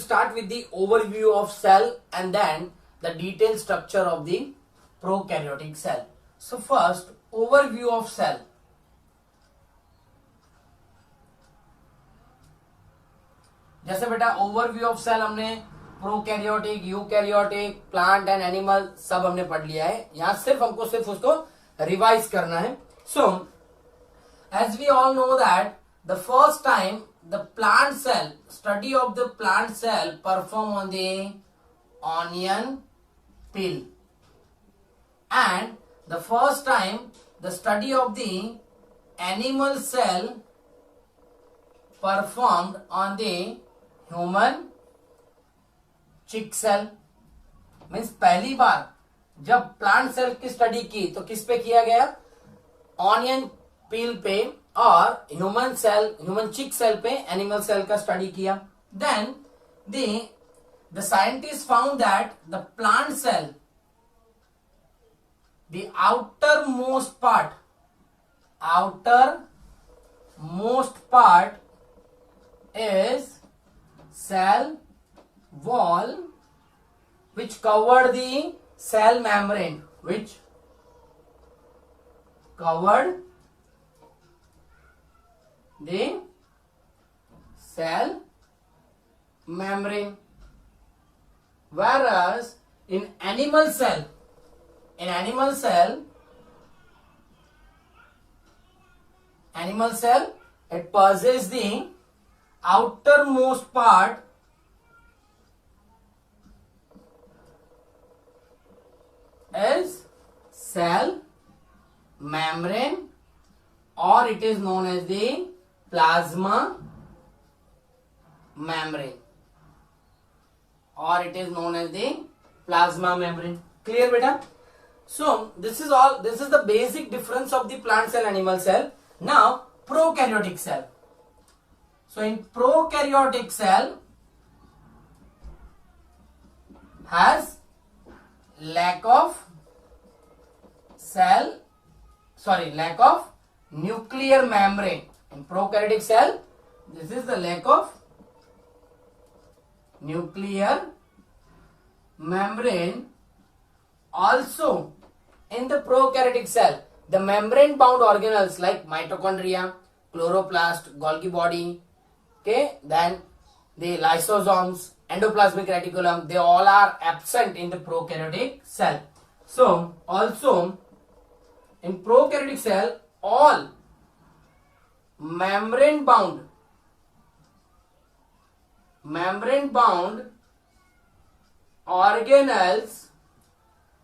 start with the overview of cell and then the detailed structure of the prokaryotic cell. So first, overview of cell. जैसे बेटा overview of cell हमने prokaryotic, eukaryotic, plant and animal सब हमने पढ़ लिया है. यहां सिर्फ हमको सिर्फ उसको रिवाइज करना है. So as we all know that the first time the plant cell, study of the plant cell perform on the onion peel, and the first time the study of the animal cell performed on the human chick cell. Means पहली बार जब plant cell की study की तो किस पे किया गया? Onion peel पे, और human cell, human cheek cell पे एनिमल सेल का स्टडी किया. Then the scientists found that the plant cell, the outermost part is cell wall which covered the cell membrane, which covered the cell membrane. Whereas in animal cell it possesses the outermost part is cell membrane, or it is known as the plasma membrane. Clear beta? So this is the basic difference of the plant cell, animal cell. Now prokaryotic cell. So in prokaryotic cell has lack of nuclear membrane. In prokaryotic cell, this is the lack of nuclear membrane. Also in the prokaryotic cell, the membrane bound organelles like mitochondria, chloroplast, Golgi body, okay, then the lysosomes, endoplasmic reticulum, they all are absent in the prokaryotic cell. So also in prokaryotic cell, all membrane bound organelles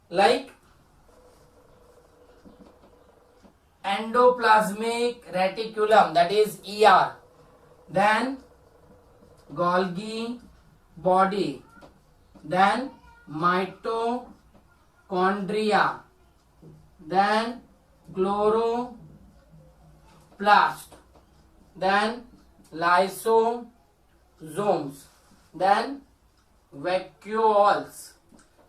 like endoplasmic reticulum, that is ER, then Golgi body, then mitochondria, then chloroplast, then lysosomes, then vacuoles.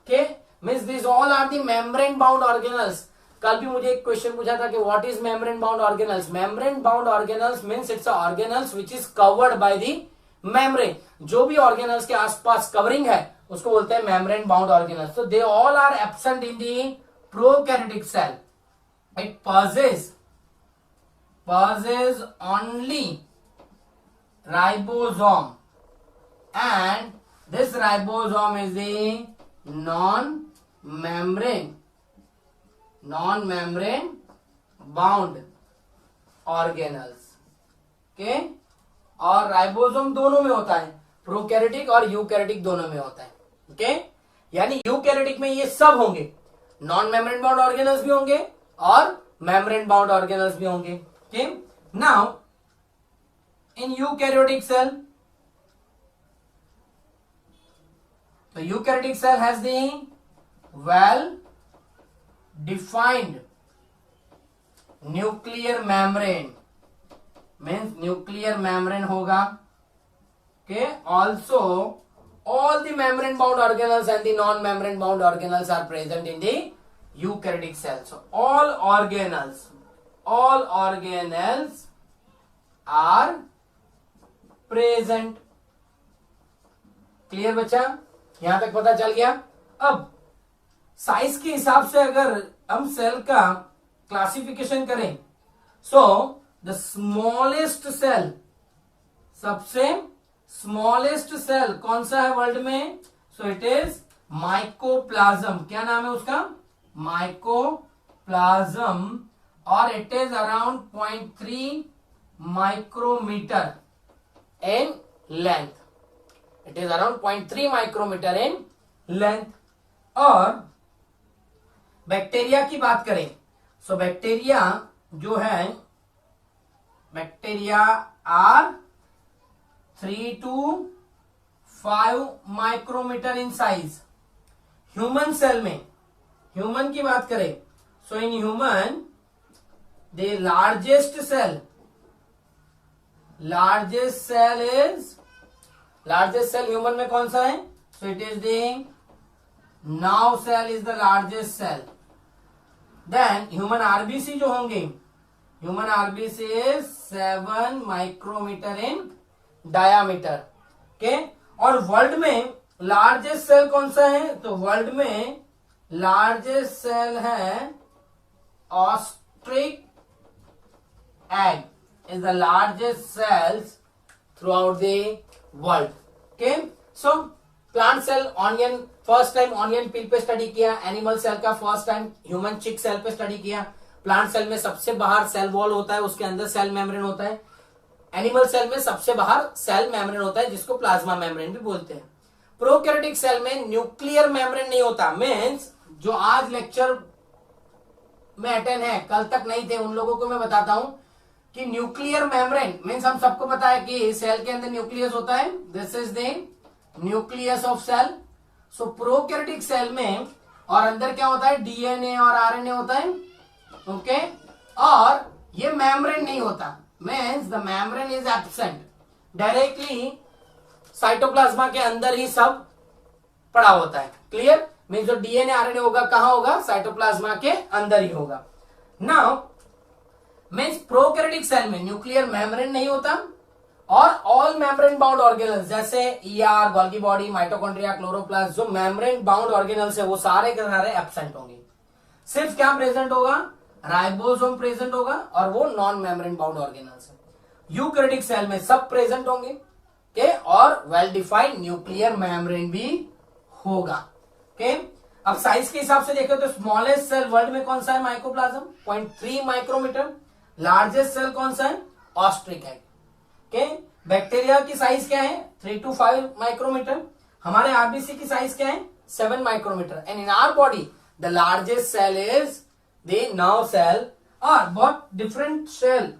Okay, means these all are the membrane bound organelles. कल भी मुझे एक question पूछा था कि what is membrane bound organelles. Membrane bound organelles means it's organelles which is covered by the membrane. जो भी organelles के आसपास कवरिंग है उसको बोलते हैं मेम्ब्रेन बाउंड ऑर्गेनल्स. तो they all are absent in the prokaryotic cell. It possesses only ribosome, and this ribosome is the non-membrane bound organelles. okay, और राइबोसोम दोनों में होता है, प्रोकैरियोटिक और यूकैरियोटिक दोनों में होता है. ओके, यानी यूकैरियोटिक में ये सब होंगे, नॉन मेम्ब्रेन बाउंड ऑर्गेनल्स भी होंगे और मेम्ब्रेन बाउंड ऑर्गेनल्स भी होंगे. Okay, now in eukaryotic cell, the eukaryotic cell has the well defined nuclear membrane, means nuclear membrane होगा. Okay, also all the membrane bound organelles and the non membrane bound organelles are present in the eukaryotic cell. So all organelles are present. Clear बच्चा, यहां तक पता चल गया। अब size के हिसाब से अगर हम सेल का क्लासिफिकेशन करें, सो द स्मॉलेस्ट सेल, सबसे स्मॉलेस्ट सेल कौन सा है वर्ल्ड में? So it is mycoplasma. क्या नाम है उसका? माइकोप्लाज्म, और it is around 0.3 micrometre in length. It is around 0.3 micrometre in length. और बैक्टीरिया की बात करें, सो बैक्टीरिया जो है, bacteria are 3 to 5 micrometre in size. Human cell में, ह्यूमन की बात करें, so in human the largest cell human में कौन सा है? So it is the nerve cell is the largest cell. Then human RBC जो होंगे, human RBC is 7 micrometre in diameter. Okay, और वर्ल्ड में लार्जेस्ट सेल कौन सा है? तो वर्ल्ड में लार्जेस्ट सेल है ostrich egg is the largest cells throughout the world. Okay, so plant cell onion, first time onion peel पे study किया। एनिमल सेल का first time human cheek cell पे स्टडी किया। प्लांट सेल में सबसे बाहर cell wall होता है, उसके अंदर सेल मेम्ब्रेन होता है। एनिमल सेल में सबसे बाहर सेल मेम्ब्रेन होता है, जिसको प्लाज्मा मेम्ब्रेन भी बोलते हैं। प्रोकैरियोटिक सेल में न्यूक्लियर मेम्ब्रेन नहीं होता। मीन्स जो आज लेक्चर में अटेंड है, कल तक नहीं थे, उन लोगों को मैं बताता हूं कि न्यूक्लियर मेम्ब्रेन मीन्स हम सबको पता है कि सेल के अंदर न्यूक्लियस होता है। This is the nucleus of cell. So prokaryotic cell में और अंदर क्या होता है? डीएनए और आरएनए होता है। ओके, और ये मेम्ब्रेन नहीं होता, means the membrane is absent. Directly cytoplasm के अंदर ही सब पड़ा होता है। क्लियर? मीन्स जो डीएनए आरएनए होगा कहां होगा? साइटोप्लाज्मा के अंदर ही होगा। नाउ मीन्स प्रोकैरियोटिक सेल में न्यूक्लियर मेम्ब्रेन नहीं होता, और ऑल मेम्ब्रेन बाउंड ऑर्गेनल्स जैसे ER, Golgi body, mitochondria, chloroplast, जो मेम्ब्रेन बाउंड ऑर्गेनल्स है वो सारे के सारे एब्सेंट होंगे। सिर्फ क्या प्रेजेंट होगा? राइबोसोम प्रेजेंट होगा, और वो नॉन मेम्ब्रेन बाउंड ऑर्गेनल्स है। यूकैरियोटिक सेल में सब प्रेजेंट होंगे के, और वेल डिफाइंड न्यूक्लियर मेम्ब्रेन भी होगा। ओके, अब साइज के हिसाब से देखें तो स्मॉलेस्ट सेल वर्ल्ड में कौन सा है? Mycoplasma, 0.3 micrometer. लार्जेस्ट सेल कौन सा है? Ostrich egg. ओके, बैक्टीरिया की साइज क्या है? 3 to 5 माइक्रोमीटर। हमारे आरबीसी की साइज क्या है? 7 micrometre. And in our body the largest cell is the nerve cell. और बहुत डिफरेंट सेल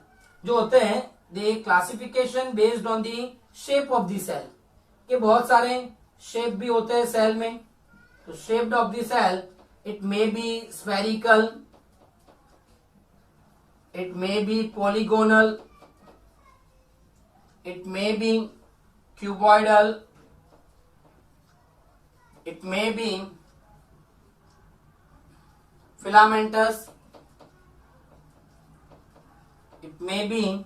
जो होते हैं, the classification based on the shape of the cell, के बहुत सारे शेप भी होते हैं सेल में। तो shape of the cell, it may be spherical, it may be polygonal, it may be cuboidal, it may be filamentous, it may be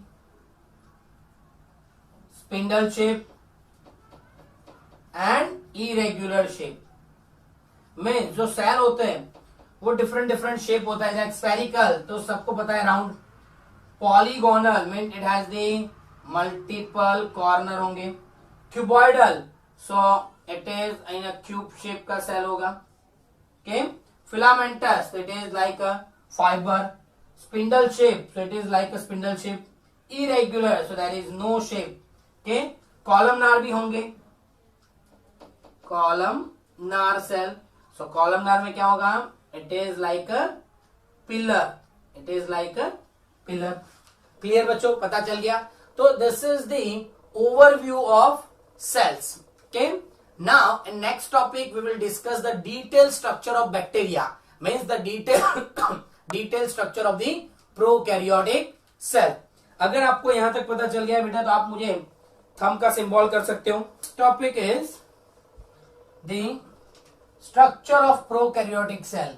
spindle shape and irregular shape। में जो सेल होते हैं वो डिफरेंट डिफरेंट शेप होता है। जैसे spherical तो सबको पता है round. Polygonal mean it has the multiple corner होंगे। Cuboidal, so it is in a cube shape का सेल होगा। Okay, filamentous, it is like a fibre. Spindle shape, so it is like a spindle shape. Irregular, so there is no shape. Okay, columnar भी होंगे, columnar cell. So columnar में क्या होगा? It is like a pillar, it is like a pillar. Clear बच्चों, पता चल गया? तो this is the overview of cells. Okay, now in next topic we will discuss the detail structure of bacteria, means the detail structure of the prokaryotic cell. अगर आपको यहां तक पता चल गया बेटा तो आप मुझे थंब का सिंबल कर सकते हो। Topic is the structure of prokaryotic cell.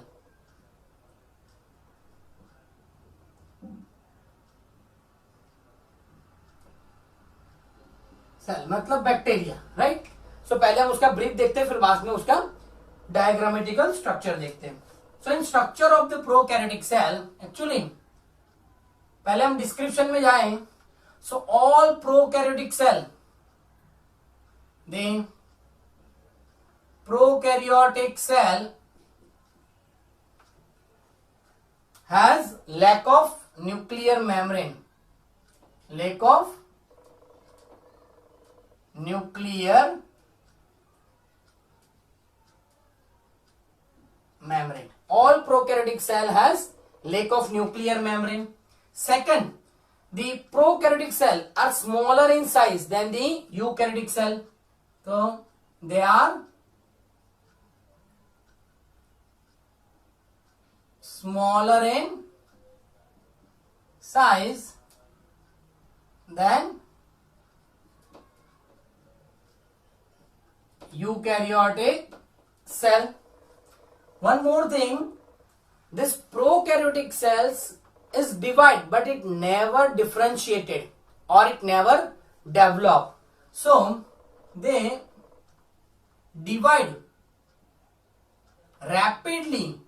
Cell मतलब बैक्टीरिया, राइट? सो पहले हम उसका ब्रीफ देखते हैं, फिर बाद में उसका डायग्रामेटिकल स्ट्रक्चर देखते हैं. So in structure of the prokaryotic cell, actually पहले हम डिस्क्रिप्शन में जाएं. So all prokaryotic cell, the prokaryotic cell has lack of nuclear membrane, lack of nuclear membrane. All prokaryotic cell has lack of nuclear membrane. Second, the prokaryotic cell are smaller in size than the eukaryotic cell. So they are smaller in size than eukaryotic cell. One more thing, this prokaryotic cells is divided, but it never differentiated or it never developed. So they divide rapidly.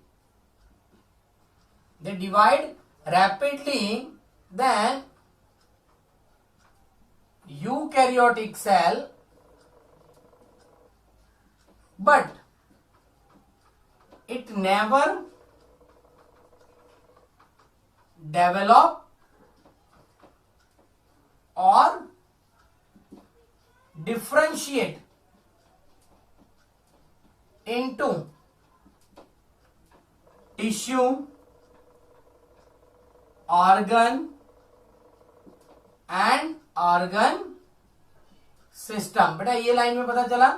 They divide rapidly than eukaryotic cell, but it never develop or differentiate into tissue, organ and organ system. बेटा ये line में पता चला,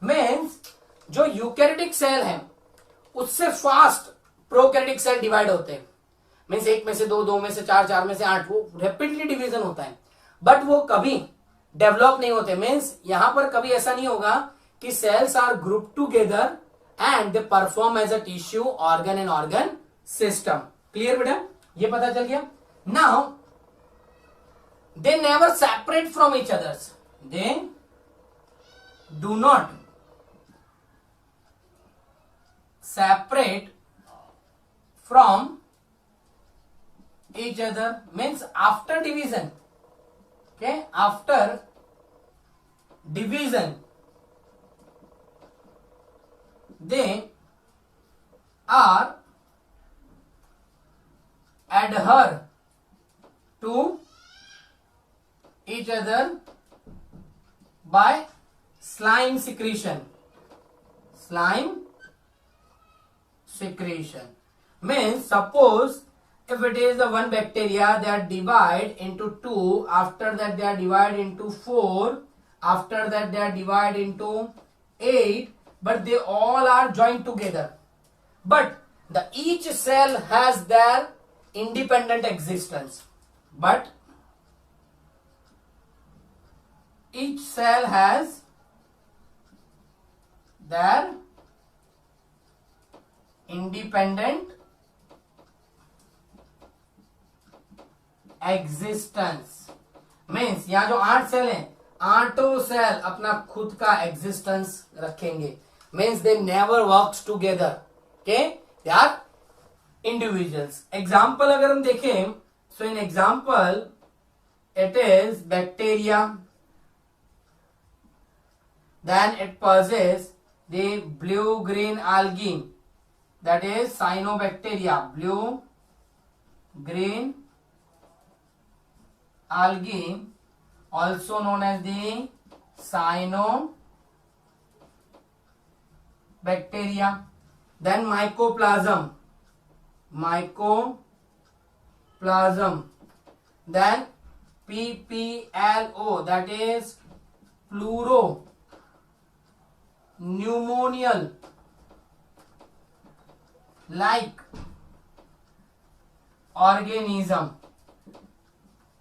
means जो eukaryotic cell है उससे fast prokaryotic cell divide होते हैं. मीन्स एक में से दो, दो में से चार, चार में से आठ, वो रैपिडली डिवीजन होता है, बट वो कभी डेवलप नहीं होते. मीन्स यहां पर कभी ऐसा नहीं होगा कि cells are group together and they perform as a tissue, organ and organ system. Clear बेटा, ये पता चल गया. Now they never separate from each others, they do not separate from each other. Means after division, okay, after division they are adhere to each other by slime secretion. Slime secretion means, suppose if it is the one bacteria, they are divide into 2, after that they are divide into 4, after that they are divide into 8, but they all are joined together, but the each cell has their independent existence, but each cell has their independent existence. Means यहाँ जो 8 cell हैं, 8 cell अपना खुद का existence रखेंगे. Means they never works together, okay, they are individuals. Example अगर हम देखें, so in example it is bacteria, then it possesses the blue green algae, that is cyanobacteria, blue green algae, also known as the cyanobacteria. Then mycoplasm, then PPLO, that is pleuropneumonial like organism.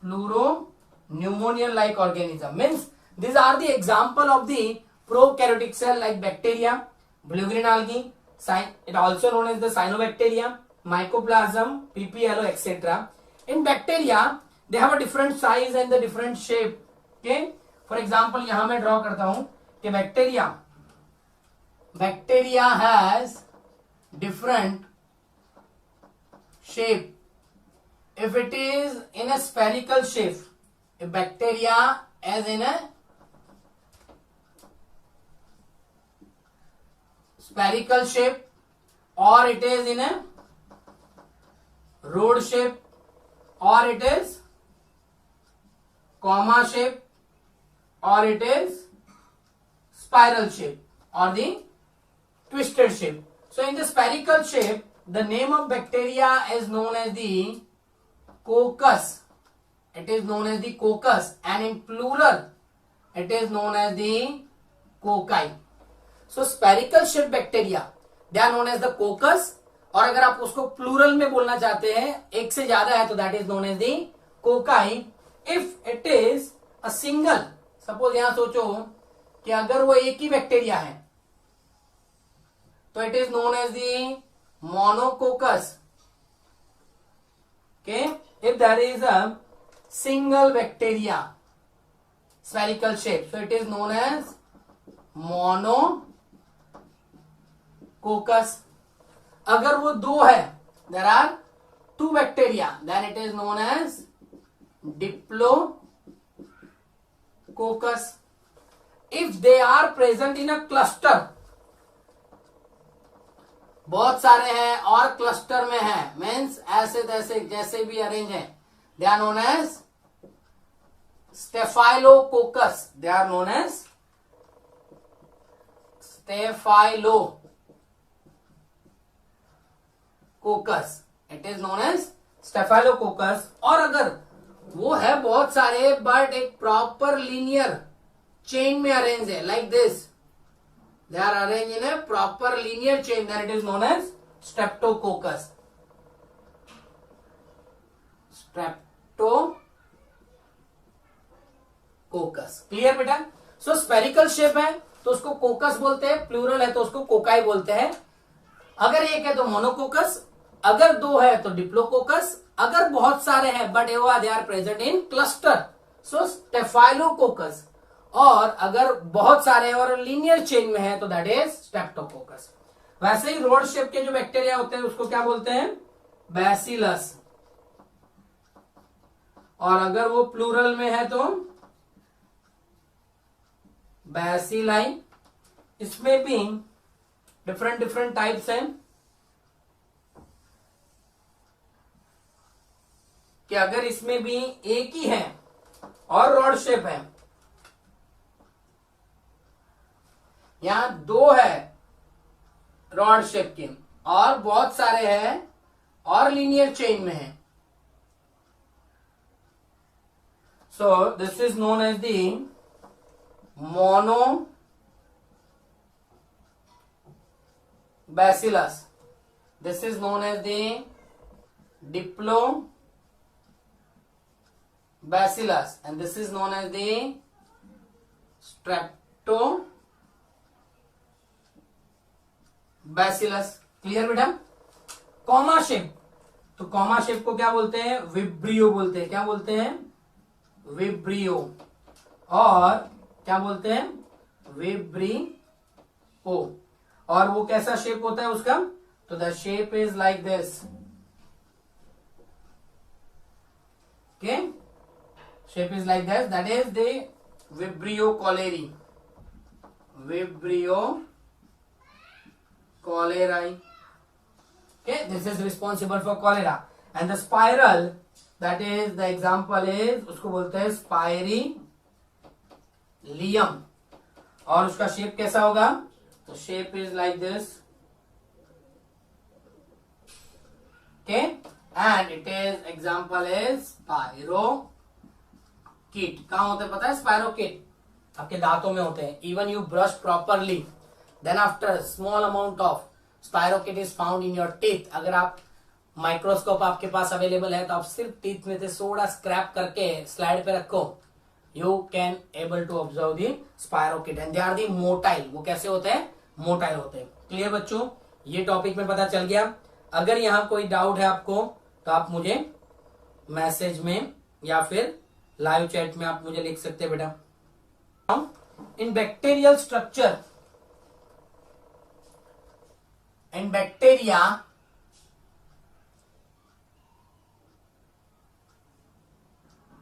Pleuropneumonial like organism means these are the example of the prokaryotic cell like bacteria, blue green algae, it also known as the cyanobacteria, mycoplasm, PPLO, etc. In bacteria they have a different size and the different shape. Okay, for example यहाँ मैं draw करता हूँ, कि bacteria has different shape. If it is in a spherical shape, if bacteria is in a spherical shape, or it is in a rod shape, or it is comma shape, or it is spiral shape, or the twisted shape. So in the spherical shape, the name of bacteria is known as the coccus. It is known as the coccus, and in plural it is known as the cocci. So spherical shaped bacteria, they are known as the coccus. और अगर आप उसको plural में बोलना चाहते हैं, एक से ज्यादा है, तो that is known as the cocci. If it is a single, suppose यहां सोचो कि अगर वो एक ही बैक्टीरिया है, तो it is known as the monococcus. Okay, if there is a single bacteria spherical shape, so it is known as monococcus. अगर वो दो है, there are two bacteria, then it is known as diplococcus. If they are present in a cluster, बहुत सारे हैं और cluster में है, मीन्स ऐसे तैसे जैसे भी अरेंज है, they are known as staphylococcus. They are known as staphylococcus. It is known as staphylococcus. और अगर वो है बहुत सारे बट एक प्रॉपर लीनियर चेन में अरेंज है, like this, they are arranged in a proper linear chain, then it is known as streptococcus. Streptococcus. Clear बेटा? सो स्पेरिकल शेप है तो उसको कोकस बोलते हैं, प्लूरल है तो उसको कोकाई बोलते हैं. अगर एक है तो मोनोकोकस, अगर दो है तो डिप्लोकोकस, अगर बहुत सारे हैं but they are present in cluster, so staphylococcus. और अगर बहुत सारे और लीनियर चेन में है तो दैट इज स्ट्रेप्टोकोकस. वैसे ही रोड शेप के जो बैक्टीरिया होते हैं उसको क्या बोलते हैं? बैसिलस. और अगर वो प्लूरल में है तो बैसिलाई. इसमें भी डिफरेंट टाइप्स हैं कि अगर इसमें भी एक ही है और रॉड शेप है, यहां दो है रॉड शेप के और बहुत सारे हैं और लीनियर चेन में है, so this is known as the mono bacillus. This is known as the diplo bacillus and this is known as the strepto bacillus. Clear बेटा? कॉमा शेप, तो कॉमा शेप को क्या बोलते हैं? विब्रियो बोलते हैं. क्या बोलते हैं? विब्रियो. और क्या बोलते हैं? विब्रियो. और वो कैसा शेप होता है उसका? तो the shape is like this. Okay, shape is like this, that is the vibrio cholerae. Vibrio cholerae. Okay, this is responsible for cholera. And the spiral, that is the example is, उसको बोलते हैं स्पाइरिलियम. और उसका shape कैसा होगा? तो shape is like this. Okay, and it is example is spirochaete. कहां होते हैं पता है? स्पाइरोकीट आपके दांतों में होते हैं. Even you brush properly, then after small amount of spirochete is found in your teeth. अगर आप माइक्रोस्कोप आपके पास अवेलेबल है तो आप सिर्फ टीथ में से सोडा स्क्रैप करके स्लाइड पे रखो, you can able to observe the spirochaete and they are the motile. वो कैसे होते हैं? मोटाइल होते हैं. क्लियर बच्चों? ये टॉपिक में पता चल गया. अगर यहाँ कोई डाउट है आपको तो आप मुझे मैसेज में या फिर लाइव चैट में आप मुझे लिख सकते हैं बेटा. in bacterial structure, in bacteria,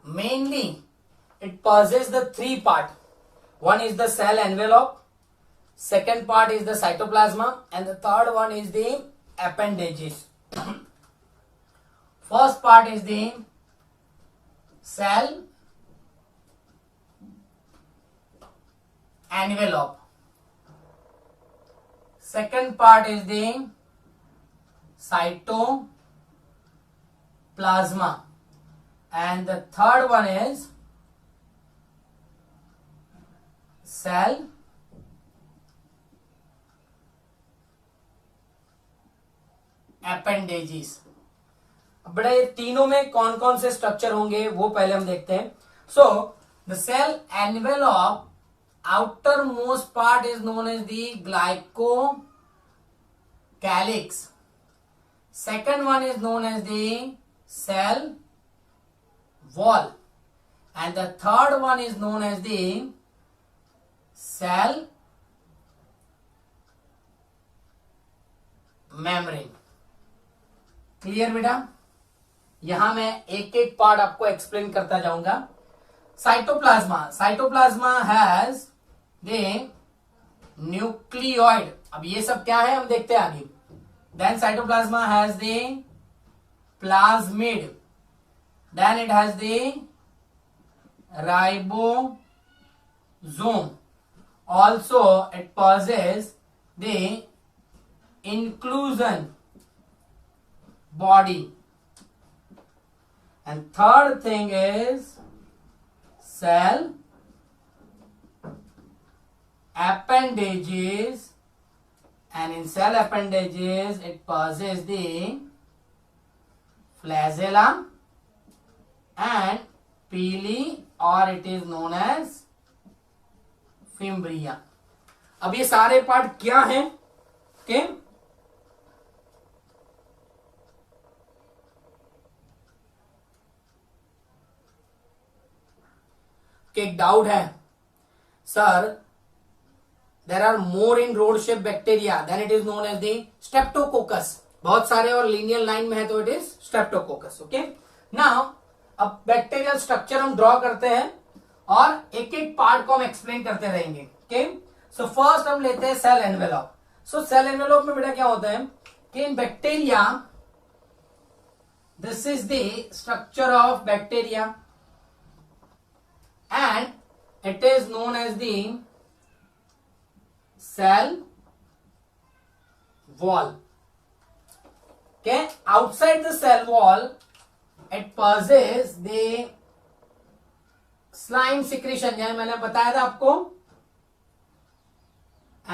mainly it possesses the three part. One is the cell envelope, second part is the cytoplasma, and the third one is the appendages. First part is the cell envelope, second part is the cytoplasma, and the third one is cell appendages. बड़े तीनों में कौन कौन से structure होंगे वो पहले हम देखते हैं. So the cell envelope, outer most part is known as the glycocalyx. Second one is known as the cell wall, and the third one is known as the cell membrane. Clear बेटा? यहां मैं एक एक part आपको explain करता जाऊंगा. Cytoplasma has the nucleoid. अब ये सब क्या है हम देखते हैं आगे. Then cytoplasma has the plasmid, then it has the ribosome. Also it possesses the inclusion body, and third thing is cell appendages, and in cell appendages it possesses the flagella and pili, or it is known as fimbria. अब ये सारे part क्या हैं? Okay, एक doubt है sir, there are more in rod shape bacteria then it is known as the streptococcus. बहुत सारे और लीनियर लाइन में है तो it is streptococcus. Okay, now अब बैक्टीरियल स्ट्रक्चर हम ड्रॉ करते हैं और एक एक पार्ट को हम एक्सप्लेन करते रहेंगे. ओके, सो फर्स्ट हम लेते हैं सेल एनवेलप. सो सेल एनवेलप में बेटा क्या होता है कि इन bacteria, this is the structure of bacteria and it is known as the cell wall. Okay, outside the cell wall it possesses the slime secretion, यानी मैंने बताया था आपको,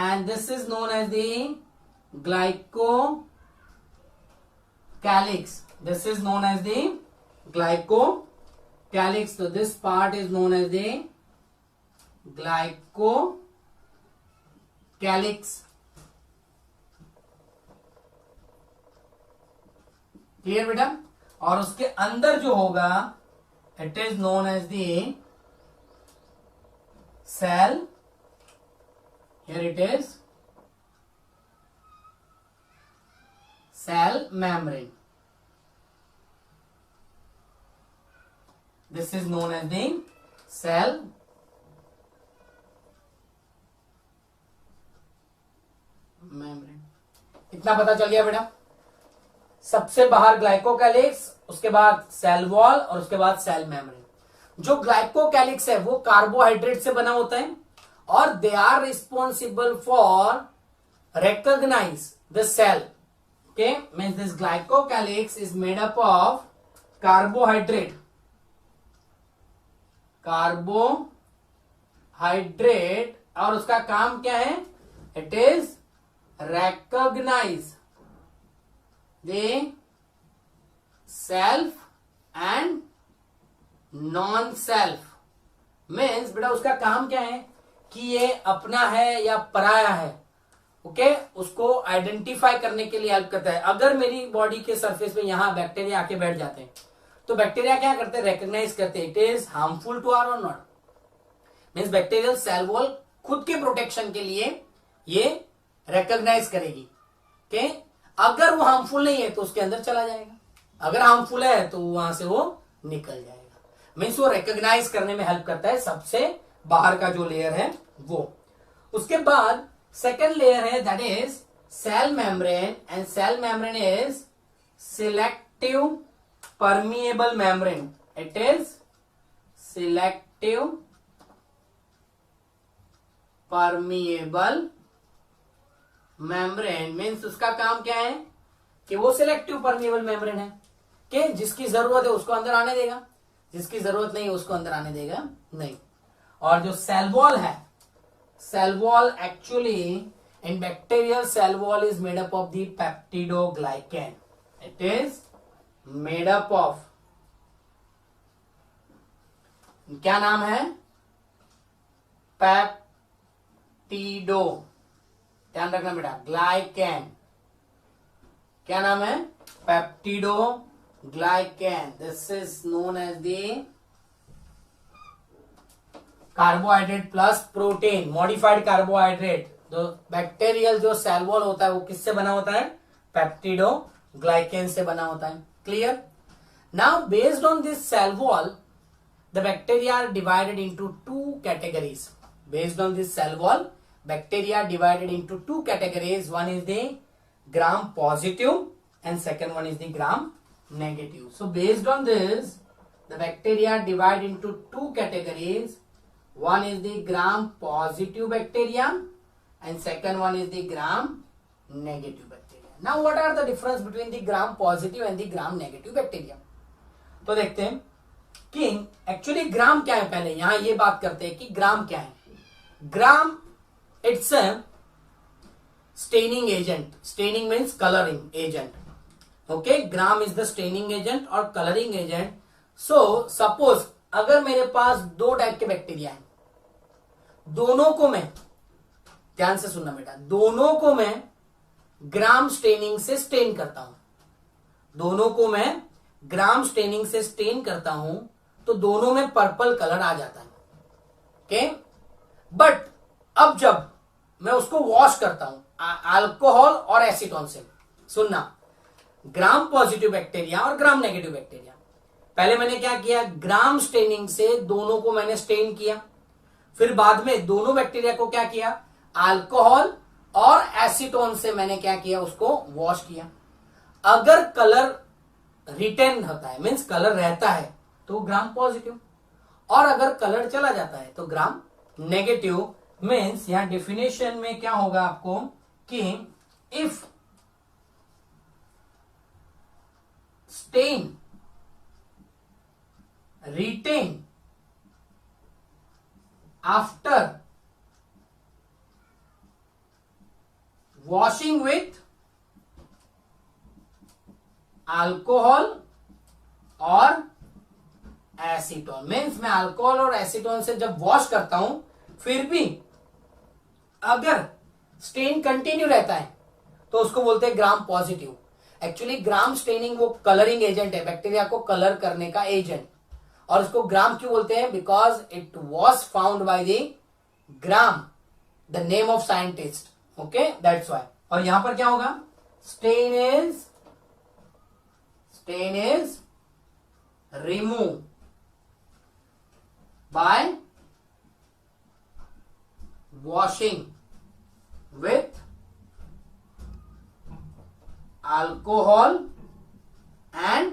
and this is known as the glycocalyx. This is known as the glycocalyx. So this part is known as the glycocalyx. Clear बेटा? और उसके अंदर जो होगा it is known as the cell. Here it is cell membrane. This is known as the cell membrane. इतना पता चल गया बेटा? सबसे बाहर ग्लाइकोकैलिक्स, उसके बाद सेल वॉल और उसके बाद सेल मेम्ब्रेन. जो ग्लाइकोकैलिक्स है वो कार्बोहाइड्रेट से बना होता है और they are responsible for recognize the cell. Okay, means this glycocalyx is made up of carbohydrate और उसका काम क्या है? It is recognize the self and non self. Means बेटा उसका काम क्या है कि ये अपना है या पराया है. ओके, उसको आइडेंटिफाई करने के लिए हेल्प करता है. अगर मेरी बॉडी के सरफेस पे यहां बैक्टीरिया आके बैठ जाते हैं तो बैक्टीरिया क्या करते हैं? रिकॉग्नाइज करते हैं it is harmful to are और not. Means bacterial cell wall खुद के प्रोटेक्शन के लिए ये रिकॉग्नाइज करेगी कि अगर वो हार्मफुल नहीं है तो उसके अंदर चला जाएगा, अगर हार्मफुल है तो वहां से वो निकल जाएगा। मीन्स वो रिकॉग्नाइज करने में हेल्प करता है सबसे बाहर का जो लेयर है वो। उसके बाद सेकेंड लेयर है that is cell membrane, and cell membrane is selective permeable membrane. It is selective permeable membrane. Means उसका काम क्या है कि वो सिलेक्टिव परमिएबल मेम्ब्रेन है कि जिसकी जरूरत है उसको अंदर आने देगा, जिसकी जरूरत नहीं है उसको अंदर आने देगा नहीं। और जो सेल वॉल है, cell wall actually in bacterial cell wall is made up of the peptidoglycan. It is made up of, क्या नाम है, पेप्टिडो, ध्यान रखना बेटा, ग्लाइकेन। क्या नाम है, peptidoglycan. This is known as the carbohydrate plus protein, modified carbohydrate. जो बैक्टीरियल जो सेल वॉल होता है वो किससे बना होता है, पेप्टिडो ग्लाइकेन से बना होता है। Clear? Now based on this cell wall the bacteria are divided into two categories. Based on this cell wall, bacteria are divided into two categories. One is the gram positive and second one is the gram negative. So based on this, the bacteria are divided into two categories. One is the gram positive bacteria and second one is the gram negative bacteria. Now what are the difference between the gram positive and the gram negative bacteria? तो देखते हैं कि actually ग्राम क्या है। पहले यहां ये बात करते हैं कि ग्राम क्या है। Gram it's a staining agent. Staining means colouring agent. Okay, Gram is the staining agent और कलरिंग एजेंट। सो सपोज अगर मेरे पास दो टाइप के बैक्टीरिया हैं, दोनों को मैं, ध्यान से सुनना बेटा, दोनों को मैं ग्राम स्टेनिंग से स्टेन करता हूं, दोनों को मैं ग्राम स्टेनिंग से स्टेन करता हूं तो दोनों में पर्पल कलर आ जाता है। ओके, बट अब जब मैं उसको वॉश करता हूं अल्कोहल और एसीटोन से, सुनना, ग्राम पॉजिटिव बैक्टीरिया और ग्राम नेगेटिव बैक्टीरिया, पहले मैंने क्या किया, ग्राम स्टेनिंग से दोनों को मैंने स्टेन किया, फिर बाद में दोनों बैक्टीरिया को क्या किया, अल्कोहल और एसीटोन से मैंने क्या किया, उसको वॉश किया। अगर कलर रिटेन होता है, मीन्स कलर रहता है, तो ग्राम पॉजिटिव, और अगर कलर चला जाता है तो ग्राम नेगेटिव। मीन्स यहां डेफिनेशन में क्या होगा आपको कि if stain retain after washing with alcohol और एसीटोन, मीन्स मैं अल्कोहल और एसीटोन से जब वॉश करता हूं फिर भी अगर स्टेन कंटिन्यू रहता है तो उसको बोलते हैं gram positive. Actually gram staining वो कलरिंग एजेंट है, बैक्टीरिया को कलर करने का एजेंट, और उसको ग्राम क्यों बोलते हैं, because it was found by the gram, the name of scientist. Okay, that's why. और यहां पर क्या होगा, stain is remove by washing with alcohol and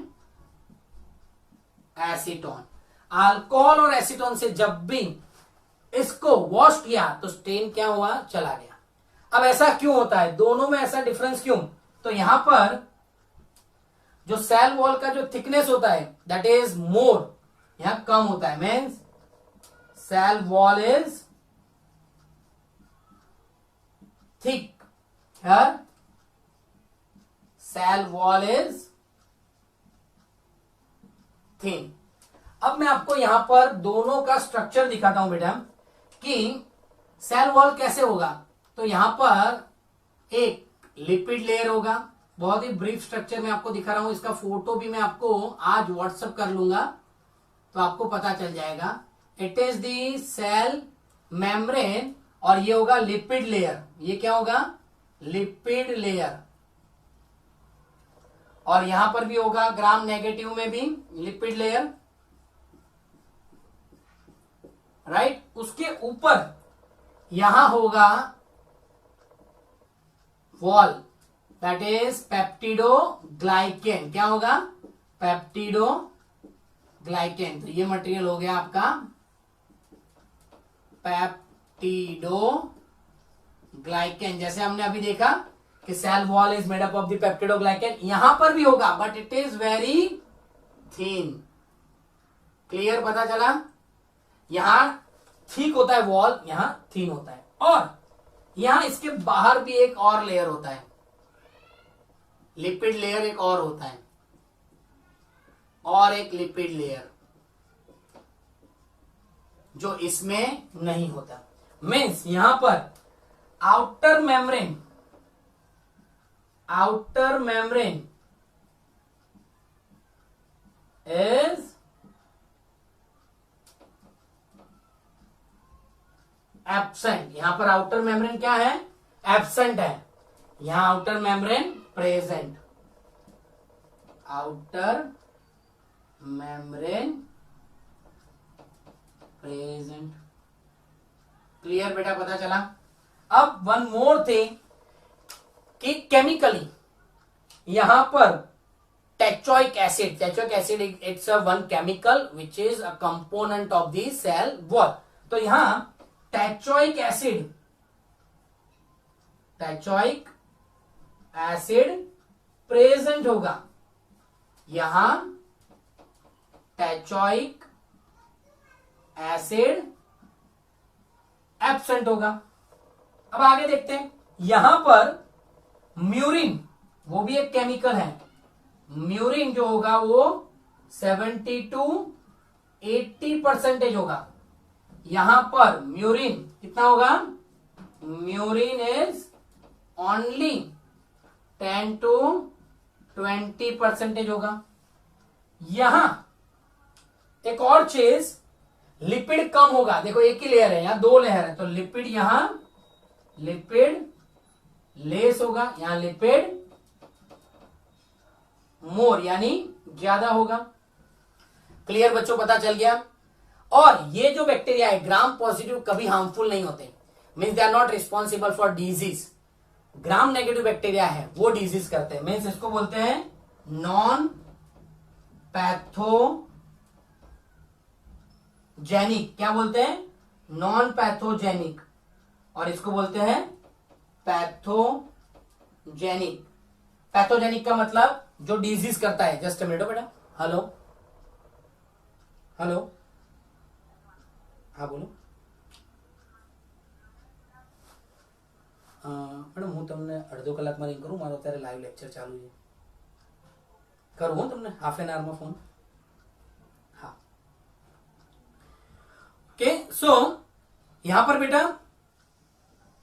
acetone। Alcohol और एसीटोन से जब भी इसको वॉश किया तो स्टेन क्या हुआ, चला गया। अब ऐसा क्यों होता है, दोनों में ऐसा डिफरेंस क्यों, तो यहां पर जो सेल वॉल का जो थिकनेस होता है दैट इज मोर, यहां कम होता है। Means cell wall is thick, here cell wall is thin। अब मैं आपको यहां पर दोनों का स्ट्रक्चर दिखाता हूं बेटा कि सेल वॉल कैसे होगा। तो यहां पर एक लिपिड लेयर होगा, बहुत ही ब्रीफ स्ट्रक्चर में आपको दिखा रहा हूं, इसका फोटो भी मैं आपको आज व्हाट्सएप कर लूंगा तो आपको पता चल जाएगा। It is the cell membrane और ये होगा लिपिड लेयर। ये क्या होगा? Lipid layer. और यहां पर भी होगा ग्राम नेगेटिव में भी लिपिड लेयर, राइट। उसके ऊपर यहां होगा वॉल, दैट इज पेप्टिडोग्लाइकेन। क्या होगा? पेप्टिडोग्लाइकेन। तो ये मटेरियल हो गया आपका पेप्टिडोग्लाइकेन। जैसे हमने अभी देखा कि cell wall is made up of the peptidoglycan, यहां पर भी होगा but it is very thin. Clear? पता चला? यहां थिक होता है वॉल, यहां थिन होता है। और यहां इसके बाहर भी एक और लेयर होता है, लिपिड लेयर एक और होता है, और एक लिपिड लेयर जो इसमें नहीं होता। मीन्स यहां पर आउटर मेम्ब्रेन इज एब्सेंट। यहां पर आउटर मेम्ब्रेन क्या है? एब्सेंट है। यहां outer membrane present. Outer membrane present. Clear बेटा? पता चला? अब वन मोर थिंग कि केमिकली यहां पर teichoic acid it's a one chemical which is a component of the cell wall. तो यहां टेट्रोइक एसिड प्रेजेंट होगा, यहां टेट्रोइक एसिड एब्सेंट होगा। अब आगे देखते हैं, यहां पर म्यूरिन, वो भी एक केमिकल है। म्यूरिन जो होगा वो 70 to 80% होगा। यहां पर म्यूरिन कितना होगा? म्यूरिन इज ओनली 10 to 20% होगा। यहां एक और चीज, लिपिड कम होगा। देखो एक ही लेयर है, यहां दो लेयर है, तो लिपिड यहां लिपिड लेस होगा, यहां लिपिड मोर यानी ज्यादा होगा। क्लियर बच्चों? पता चल गया? और ये जो बैक्टीरिया है ग्राम पॉजिटिव कभी हार्मफुल नहीं होते, means they are not responsible for disease. Gram negative bacteria है वो डिजीज करते हैं, मीन्स इसको बोलते हैं नॉन पैथोजेनिक। क्या बोलते हैं? Non pathogenic. और इसको बोलते हैं पैथोजेनिक। पैथोजेनिक का मतलब जो डिजीज करता है। जस्ट मिनट बेटा। हेलो हेलो, हाँ बोलो। मैडम હું તમને અડધો કલાકમાં રિંગ કરું, મારો અત્યારે લાઈવ લેક્ચર ચાલુ છે, કરું હું તમને હાફ એન આવરમાં ફોન? हाँ ओके। सो यहां पर बेटा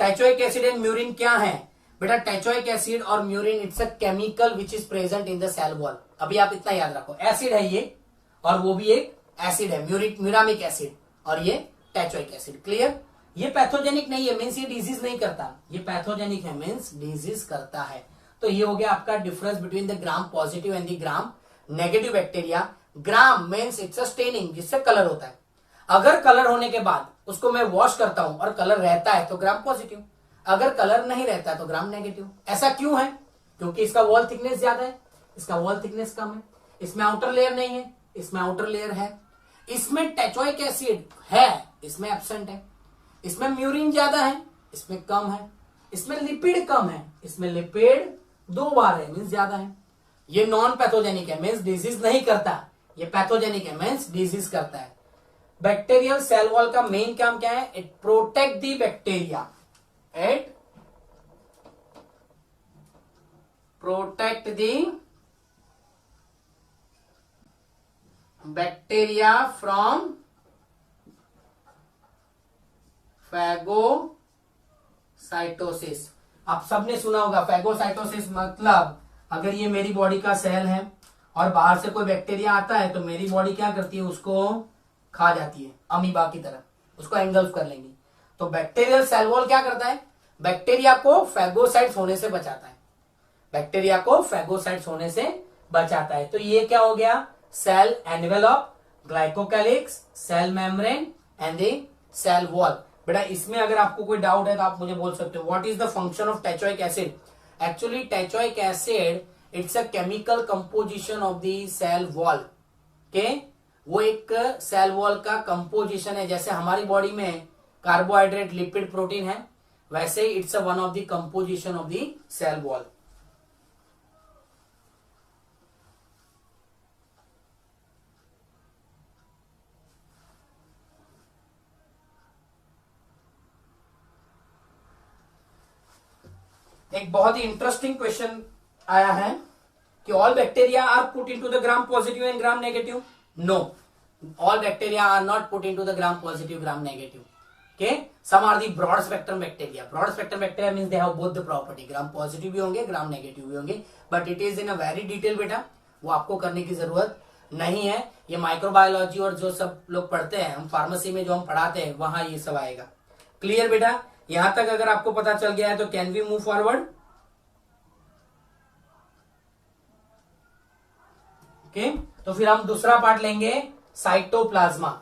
टेट्रोइक एसिड एंड म्यूरिन क्या है? बेटा टेट्रोइक एसिड और murein it's a chemical which is present in the cell wall. अभी आप इतना याद रखो, एसिड है ये और वो भी एक एसिड है, म्यूरामिक एसिड, और ये टेट्रोइक एसिड। क्लियर? ये पैथोजेनिक नहीं है, मीन्स ये डिजीज नहीं करता। ये पैथोजेनिक है, मीन्स डिजीज करता है। तो ये हो गया आपका difference between the gram positive and the gram negative bacteria. Gram means it's a staining, जिससे कलर होता है। अगर कलर होने के बाद उसको मैं वॉश करता हूं और कलर रहता है तो ग्राम पॉजिटिव, अगर कलर नहीं रहता है तो ग्राम नेगेटिव। ऐसा क्यों है? क्योंकि इसका वॉल थिकनेस ज्यादा है, इसका वॉल थिकनेस कम है। इसमें आउटर लेयर नहीं है, इसमें आउटर लेयर है। इसमें टेट्रोइक एसिड है, इसमें एब्सेंट है। इसमें म्यूरिन ज्यादा है, इसमें कम है। इसमें लिपिड कम है, इसमें लिपिड 2 बार है, मीन्स ज्यादा है। ये नॉन पैथोजेनिक है, मीन्स डिजीज नहीं करता। ये पैथोजेनिक है, मीन्स डिजीज करता है। बैक्टीरियल सेल वॉल का मेन काम क्या है? It protect the bacteria, it protect the bacteria from phagocytosis. आप सबने सुना होगा फैगोसाइटोसिस मतलब अगर ये मेरी बॉडी का सेल है और बाहर से कोई बैक्टीरिया आता है तो मेरी बॉडी क्या करती है? उसको खा जाती है, अमीबा की तरह उसको एंगल्फ कर लेंगी। तो बैक्टीरियल सेल वॉल क्या करता है, बैक्टीरिया को फैगोसाइट्स होने से बचाता है, बैक्टीरिया को फैगोसाइट्स होने से बचाता है। तो ये क्या हो गया, cell envelope, glycocalyx, cell membrane and the cell wall. बेटा इसमें अगर आपको कोई डाउट है तो आप मुझे बोल सकते हो, what is the function of teichoic acid. Actually teichoic acid it's a chemical composition of the cell wall के, वो एक सेल वॉल का कंपोजिशन है। जैसे हमारी बॉडी में कार्बोहाइड्रेट, लिपिड, प्रोटीन है, वैसे it's a one of the composition of the cell wall. एक बहुत ही इंटरेस्टिंग क्वेश्चन आया है कि all bacteria are put into the gram positive and gram negative. No, all bacteria are not put into the gram positive, gram negative. Okay, some are the broad spectrum bacteria. Broad spectrum bacteria means they have both the property, gram positive भी होंगे, gram negative भी होंगे, but it is in a very detail बेटा, वो आपको करने की जरूरत नहीं है। ये माइक्रोबायोलॉजी और जो सब लोग पढ़ते हैं, हम फार्मेसी में जो हम पढ़ाते हैं वहां ये सब आएगा। क्लियर बेटा, यहां तक अगर आपको पता चल गया है तो can we move forward. Okay, तो फिर हम दूसरा पार्ट लेंगे, cytoplasma.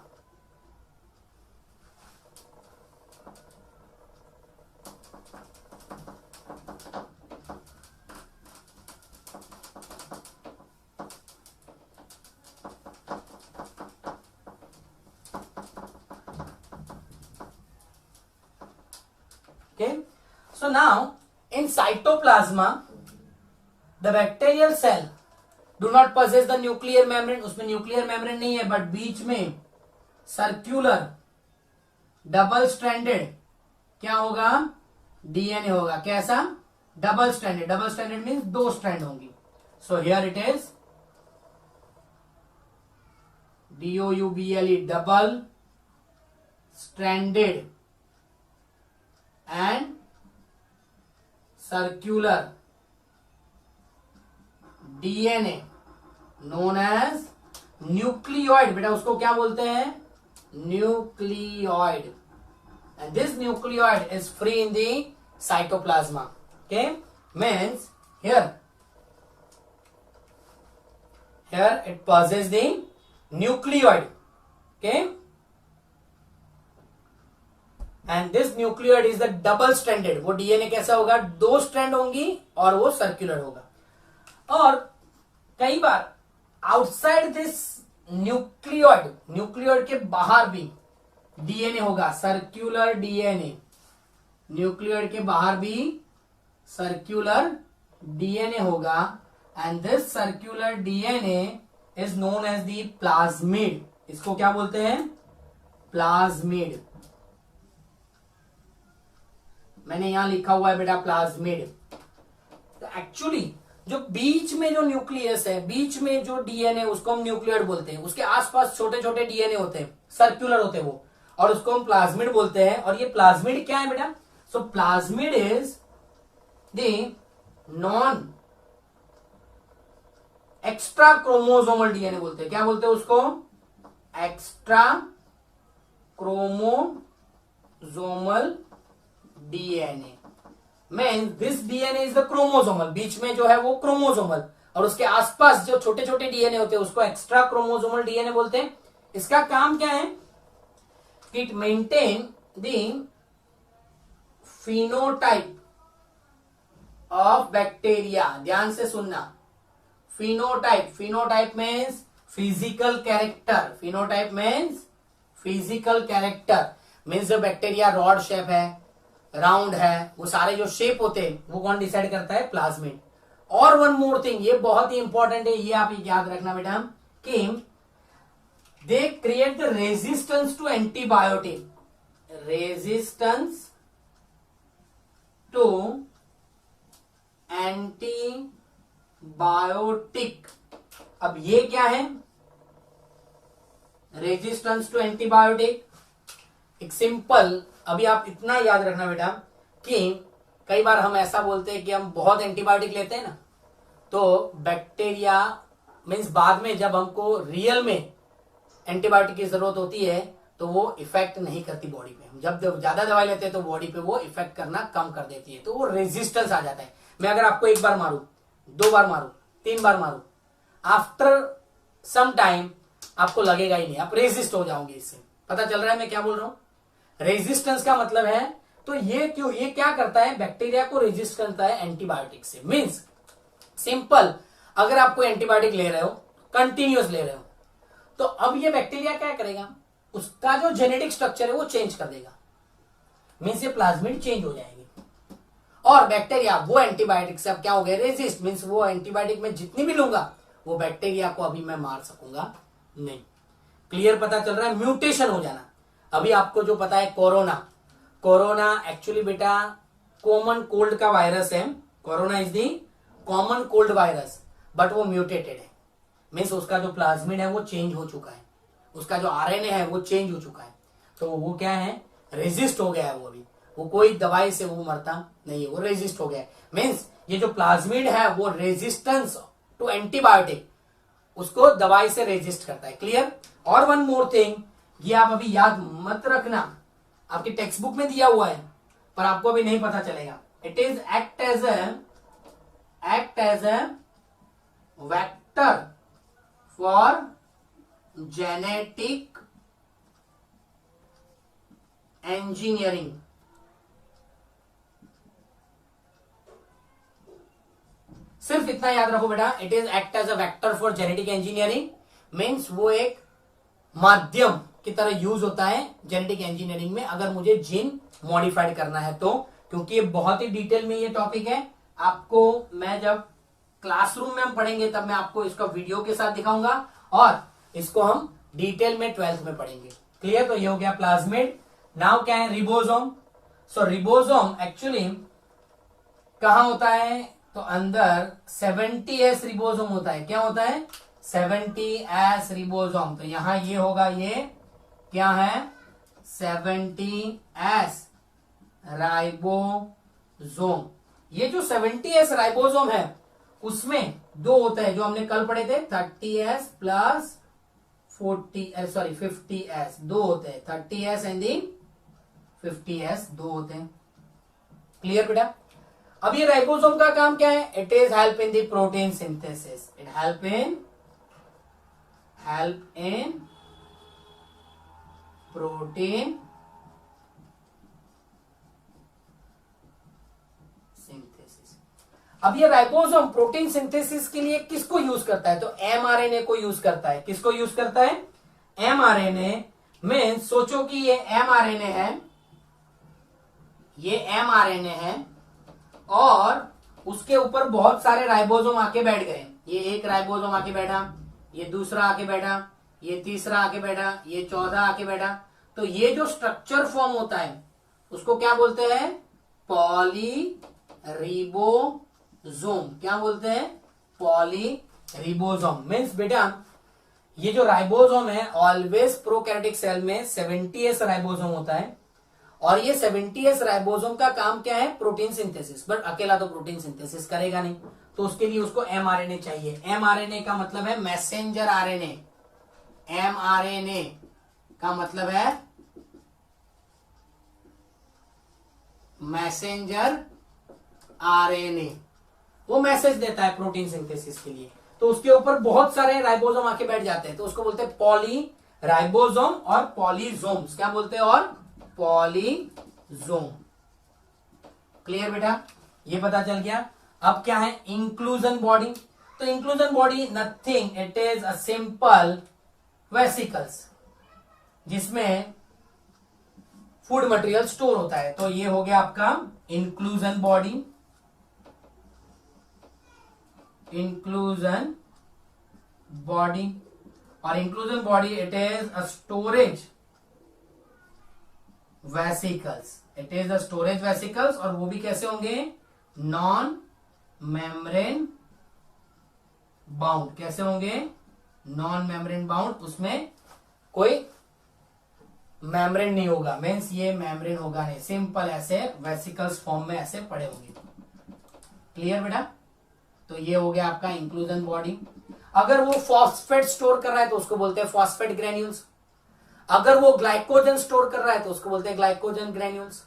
Okay, so now in cytoplasma the bacterial cell do not possess the nuclear membrane, उसमें न्यूक्लियर मेम्ब्रेन नहीं है, बट बीच में सर्क्यूलर डबल स्ट्रैंडेड क्या होगा, डीएनए होगा। कैसा, double stranded, double stranded means दो स्ट्रैंड होंगी। So here it is DOUBLE, double stranded and circular DNA known as nucleoid। बेटा उसको क्या बोलते हैं, nucleoid, and this nucleoid is free in the cytoplasma। Okay, means here it possesses the nucleoid। Okay, and this nucleoid is the double stranded. वो DNA कैसा होगा, दो strand होंगी और वो सर्कुलर होगा। और कई बार आउटसाइड दिस न्यूक्लियोइड, न्यूक्लियोइड के बाहर भी डीएनए होगा, सर्कुलर डीएनए, न्यूक्लियोइड के बाहर भी सर्कुलर डीएनए होगा। And this circular DNA is known as the plasmid. इसको क्या बोलते हैं, प्लाज्मिड। मैंने यहां लिखा हुआ है बेटा प्लाज्मिड। तो एक्चुअली जो बीच में जो न्यूक्लियस है, बीच में जो डीएनए, उसको हम न्यूक्लियोइड बोलते हैं। उसके आसपास छोटे छोटे डीएनए होते हैं, सर्कुलर होते हैं वो, और उसको हम प्लाज्मिड बोलते हैं। और ये प्लाज्मिड क्या है बेटा, so plasmid is the non extra chromosomal DNA बोलते हैं। क्या बोलते हैं उसको, extra chromosomal DNA. Means this DNA is the chromosomal, बीच में जो है वो क्रोमोसोमल, और उसके आसपास जो छोटे छोटे डीएनए होते हैं उसको एक्स्ट्रा क्रोमोसोमल डीएनए बोलते हैं। इसका काम क्या है, it maintain the phenotype of bacteria. ध्यान से सुनना, phenotype, phenotype means physical character, phenotype means physical character. Means जो बैक्टीरिया रॉड शेप है, राउंड है, वो सारे जो शेप होते हैं वो कौन डिसाइड करता है, प्लाज्मिड। और वन मोर थिंग, ये बहुत ही इंपॉर्टेंट है, ये आप याद रखना बेटा, कि they create the resistance to antibiotic, resistance to antibiotic. अब ये क्या है, रेजिस्टेंस टू एंटीबायोटिक। एक सिंपल, अभी आप इतना याद रखना बेटा कि कई बार हम ऐसा बोलते हैं कि हम बहुत एंटीबायोटिक लेते हैं ना, तो बैक्टीरिया मीन्स बाद में जब हमको रियल में एंटीबायोटिक की जरूरत होती है तो वो इफेक्ट नहीं करती बॉडी पे। जब ज्यादा दवाई लेते हैं तो बॉडी पे वो इफेक्ट करना कम कर देती है, तो वो रेजिस्टेंस आ जाता है। मैं अगर आपको एक बार मारूं, 2 बार मारूं, 3 बार मारूं, आफ्टर सम टाइम आपको लगेगा ही नहीं, आप रेजिस्ट हो जाओगे। इससे पता चल रहा है मैं क्या बोल रहा हूं। रेजिस्टेंस का मतलब है, तो ये क्यों, ये क्या करता है, बैक्टीरिया को रेजिस्ट करता है एंटीबायोटिक से। मींस सिंपल, अगर आप कोई एंटीबायोटिक ले रहे हो, कंटिन्यूअस ले रहे हो, तो अब ये बैक्टीरिया क्या करेगा, उसका जो जेनेटिक स्ट्रक्चर है वो चेंज कर देगा। मीन्स ये प्लाज्मिड चेंज हो जाएगी, और बैक्टीरिया वो एंटीबायोटिक से अब क्या हो गया, रेजिस्ट। मीन्स वो एंटीबायोटिक में जितनी भी लूंगा वो बैक्टीरिया को अभी मैं मार सकूंगा नहीं। क्लियर पता चल रहा है, म्यूटेशन हो जाना। अभी आपको जो पता है कोरोना, कोरोना एक्चुअली बेटा कॉमन कोल्ड का वायरस है। Corona is the common cold virus, but वो म्यूटेटेड है। मीन्स उसका जो प्लाज्मिड है वो चेंज हो चुका है, उसका जो आरएनए है वो चेंज हो चुका है, तो वो क्या है, रेजिस्ट हो गया है। वो अभी वो कोई दवाई से वो मरता नहीं है, वो रेजिस्ट हो गया है। मीन्स ये जो प्लाज्मिड है वो रेजिस्टेंस टू एंटीबायोटिक, उसको दवाई से रेजिस्ट करता है। क्लियर। और वन मोर थिंग, ये आप अभी याद मत रखना, आपकी टेक्स्ट बुक में दिया हुआ है पर आपको अभी नहीं पता चलेगा। It is act as a vector for genetic engineering. सिर्फ इतना याद रखो बेटा, it is act as a vector for genetic engineering. मीन्स वो एक माध्यम की तरह यूज होता है जेनेटिक इंजीनियरिंग में, अगर मुझे जीन मॉडिफाइड करना है तो। क्योंकि ये बहुत ही डिटेल में ये टॉपिक है, आपको मैं जब क्लासरूम में हम पढ़ेंगे तब मैं आपको इसका वीडियो के साथ दिखाऊंगा, और इसको हम डिटेल में 12th में पढ़ेंगे। क्लियर। तो ये हो गया प्लाज्मिड। नाउ क्या है, रिबोसोम। सो रिबोसोम एक्चुअली कहां होता है, तो अंदर 70s रिबोसोम होता है। क्या होता है, 70s रिबोसोम। तो यहां ये होगा, ये क्या है, 70s राइबोसोम। ये जो 70s राइबोसोम है उसमें 2 होते हैं जो हमने कल पढ़े थे, 30s प्लस 50s, 2 होते हैं, 30s एंड 50s 2 होते हैं। क्लियर बेटा। अब ये राइबोसोम का काम क्या है, it is help in the protein synthesis. It help in protein synthesis. अब ये राइबोसोम प्रोटीन सिंथेसिस के लिए किसको यूज करता है, तो एमआरएनए को यूज करता है। किसको यूज करता है, एमआरएनए में। सोचो कि ये एमआरएनए है, ये एमआरएनए है, और उसके ऊपर बहुत सारे राइबोसोम आके बैठ गए। ये एक राइबोसोम आके बैठा, ये दूसरा आके बैठा, ये तीसरा आके बैठा, ये 14 आके बैठा। तो ये जो स्ट्रक्चर फॉर्म होता है उसको क्या बोलते हैं, पॉलीरिबोसोम। क्या बोलते हैं, पॉलीरिबोसोम। मीन्स बेटा ये जो राइबोसोम है ऑलवेज प्रोकैरियोटिक सेल में 70s राइबोसोम होता है, और ये 70s राइबोसोम का काम क्या है, प्रोटीन सिंथेसिस। बट अकेला तो प्रोटीन सिंथेसिस करेगा नहीं, तो उसके लिए उसको एमआरएनए चाहिए। एमआरएनए का मतलब है मैसेंजर आरएनए। एमआरएनए का मतलब है मैसेंजर आरएनए, वो मैसेज देता है प्रोटीन सिंथेसिस के लिए। तो उसके ऊपर बहुत सारे राइबोसोम आके बैठ जाते हैं, तो उसको बोलते हैं पॉली राइबोसोम और पॉलीजोम्स। क्या बोलते हैं, और पॉलीजोम। क्लियर बेटा, ये पता चल गया। अब क्या है, इंक्लूजन बॉडी। तो inclusion body nothing, it is a simple vesicles जिसमें फूड मटेरियल स्टोर होता है। तो ये हो गया आपका इंक्लूजन बॉडी। इंक्लूजन बॉडी, और inclusion body it is a storage vesicles. It is a storage vesicles, और वो भी कैसे होंगे, नॉन मेम्ब्रेन बाउंड। कैसे होंगे, नॉन मेम्ब्रेन बाउंड, उसमें कोई मेम्ब्रेन नहीं होगा। मीन्स ये मेम्ब्रेन होगा नहीं, सिंपल ऐसे वेसिकल्स फॉर्म में ऐसे पड़े होंगे। क्लियर बेटा। तो ये हो गया आपका इंक्लूजन बॉडी। अगर वो फॉस्फेट स्टोर कर रहा है तो उसको बोलते हैं फॉस्फेट ग्रेन्यूल्स। अगर वो ग्लाइकोजन स्टोर कर रहा है तो उसको बोलते हैं ग्लाइकोजन ग्रेन्यूल्स।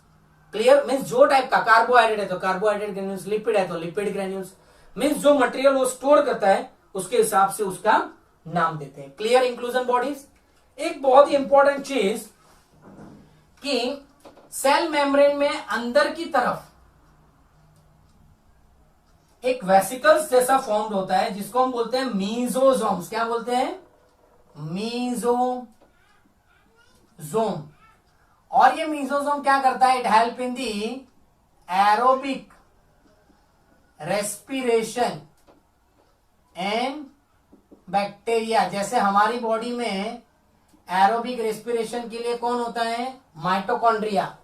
क्लियर? मीन्स जो टाइप का कार्बोहाइड्रेट है तो कार्बोहाइड्रेट ग्रेन्यूल्स, लिपिड है तो लिपिड ग्रेन्यूल्स। मीन्स जो मटेरियल वो स्टोर करता है उसके हिसाब से उसका नाम देते हैं। क्लियर? Inclusion bodies. एक बहुत ही इंपॉर्टेंट चीज कि सेल मेम्ब्रेन में अंदर की तरफ एक वेसिकल्स जैसा फॉर्म्ड होता है जिसको हम बोलते हैं मीजोजोम्स। क्या बोलते हैं? मीजोजोम। और ये मीजोजोम क्या करता है? It help in the aerobic respiration and bacteria. जैसे हमारी बॉडी में एरोबिक रेस्पिरेशन के लिए कौन होता है? माइटोकॉन्ड्रिया।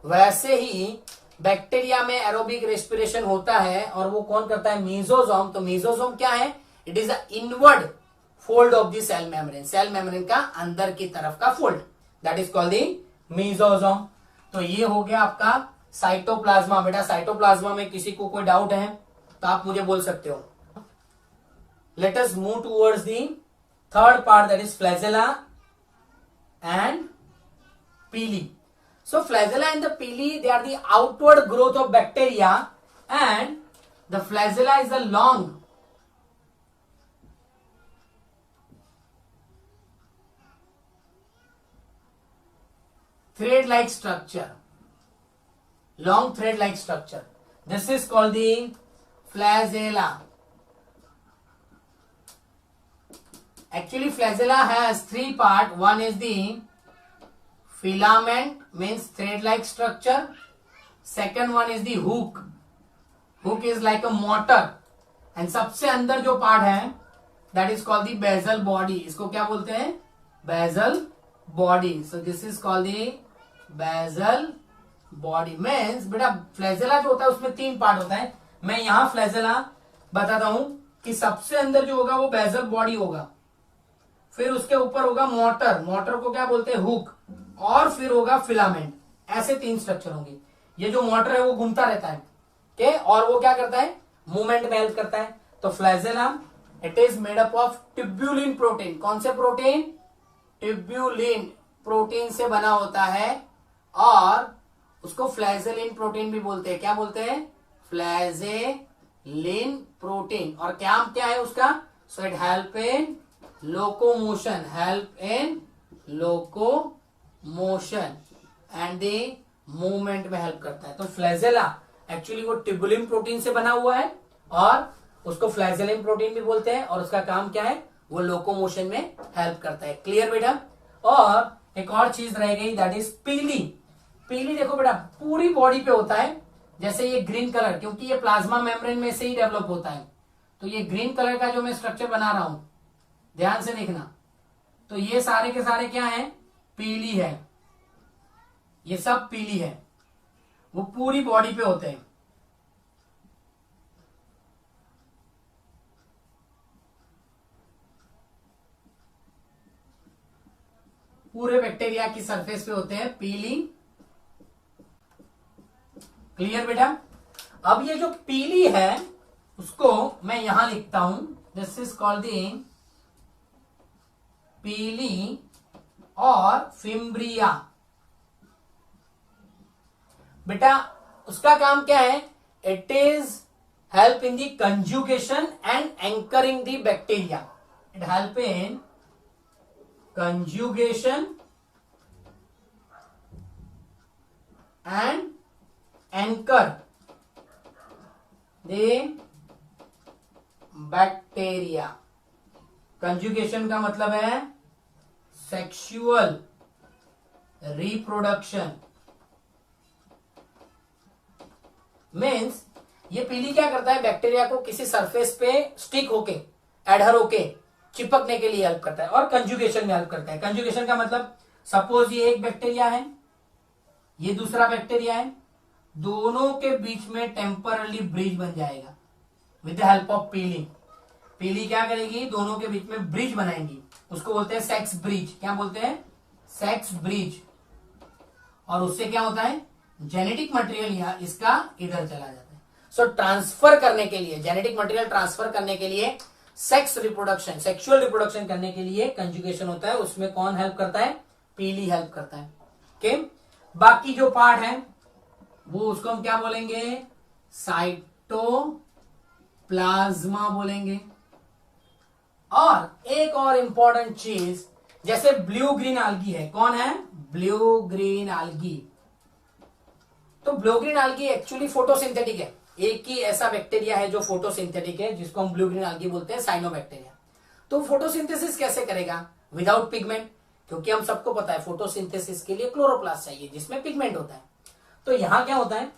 वैसे ही बैक्टीरिया में एरोबिक रेस्पिरेशन होता है और वो कौन करता है? मीजोजोम। तो मीजोजोम क्या है? It is a inward fold of the cell membrane. Cell membrane का अंदर की तरफ का fold, that is called the mesosome. तो ये हो गया आपका साइटोप्लाज्मा। बेटा साइटोप्लाज्मा में किसी को कोई डाउट है तो आप मुझे बोल सकते हो। Let us move towards the third part, that is flagella and pili. So flagella and the pili, they are the outward growth of bacteria, and the flagella is a long thread-like structure. Long thread-like structure. This is called the flagella. Actually flagella has three parts. One is the filament, means thread like structure. Second one is the hook. Hook is like a motor. And सबसे अंदर जो part है that is called the basal body. इसको क्या बोलते हैं? basal body. So this is called the basal body. means बेटा flagella जो होता है उसमें तीन पार्ट होता है। मैं यहां फ्लैजेला बताता हूं कि सबसे अंदर जो होगा वो बेजल बॉडी होगा, फिर उसके ऊपर होगा मोटर, मोटर को क्या बोलते हैं? हुक, और फिर होगा फिलामेंट। ऐसे तीन स्ट्रक्चर होंगे। ये जो मोटर है वो घूमता रहता है, के और वो क्या करता है? मूवमेंट में हेल्प करता है। तो flagella it is made up of tubulin protein. कौन से प्रोटीन? ट्यूब्यूलिन प्रोटीन से बना होता है और उसको फ्लैजेलिन प्रोटीन भी बोलते हैं। क्या बोलते हैं? फ्लैजेलिन प्रोटीन। और क्या क्या है उसका? So it help in locomotion, help in locomotion and the movement में हेल्प करता है। तो फ्लैजेला एक्चुअली वो ट्यूबुलिन प्रोटीन से बना हुआ है और उसको फ्लैजेलिन प्रोटीन भी बोलते हैं और उसका काम क्या है? वो लोकोमोशन में हेल्प करता है। क्लियर बेटा? और एक और चीज रह गई, दैट इज पीली। पीली देखो बेटा पूरी बॉडी पे होता है। जैसे ये ग्रीन कलर, क्योंकि ये प्लाज्मा मेम्ब्रेन में से ही डेवलप होता है, तो ये ग्रीन कलर का जो मैं स्ट्रक्चर बना रहा हूं, ध्यान से देखना, तो ये सारे के सारे क्या हैं? पीली है। ये सब पीली है, वो पूरी बॉडी पे होते हैं। पूरे बैक्टीरिया की सरफेस पे होते हैं पीली। क्लियर बेटा? अब ये जो पीली है उसको मैं यहां लिखता हूं, दिस इज कॉल्ड द पीली और फिम्ब्रिया। बेटा उसका काम क्या है? It is help in the conjugation and anchoring the bacteria. It help in conjugation and anchor the bacteria। conjugation का मतलब है sexual reproduction। मीन्स ये पीली क्या करता है? बैक्टीरिया को किसी सरफेस पे स्टिक होके, एडहर होके चिपकने के लिए हेल्प करता है और कंजुगेशन में हेल्प करता है। कंजुगेशन का मतलब सपोज ये एक बैक्टीरिया है, ये दूसरा बैक्टीरिया है, दोनों के बीच में टेम्परली ब्रिज बन जाएगा विद द हेल्प ऑफ पीली। पीली क्या करेगी? दोनों के बीच में ब्रिज बनाएंगी, उसको बोलते हैं सेक्स ब्रिज। क्या बोलते हैं? Sex bridge. और उससे क्या होता है? जेनेटिक मटेरियल यहां इसका इधर चला जाता है। सो ट्रांसफर करने के लिए, जेनेटिक मटेरियल ट्रांसफर करने के लिए, सेक्स रिप्रोडक्शन, सेक्सुअल रिप्रोडक्शन करने के लिए कंजुगेशन होता है। उसमें कौन हेल्प करता है? पीली हेल्प करता है। ओके, बाकी जो पार्ट है वो उसको हम क्या बोलेंगे, साइटोप्लाज्मा बोलेंगे। और एक और इंपॉर्टेंट चीज, जैसे ब्लू ग्रीन algae है, कौन है, ब्लू ग्रीन algae। तो blue green algae actually photosynthetic है, एक ही ऐसा बैक्टीरिया है जो फोटोसिंथेटिक है, जिसको हम ब्लू ग्रीन algae बोलते हैं, साइनोबैक्टीरिया। तो फोटोसिंथेसिस कैसे करेगा, विदाउट पिगमेंट, क्योंकि हम सबको पता है फोटोसिंथेसिस के लिए क्लोरोप्लास्ट चाहिए जिसमें पिगमेंट होता है। तो यहां क्या होता है,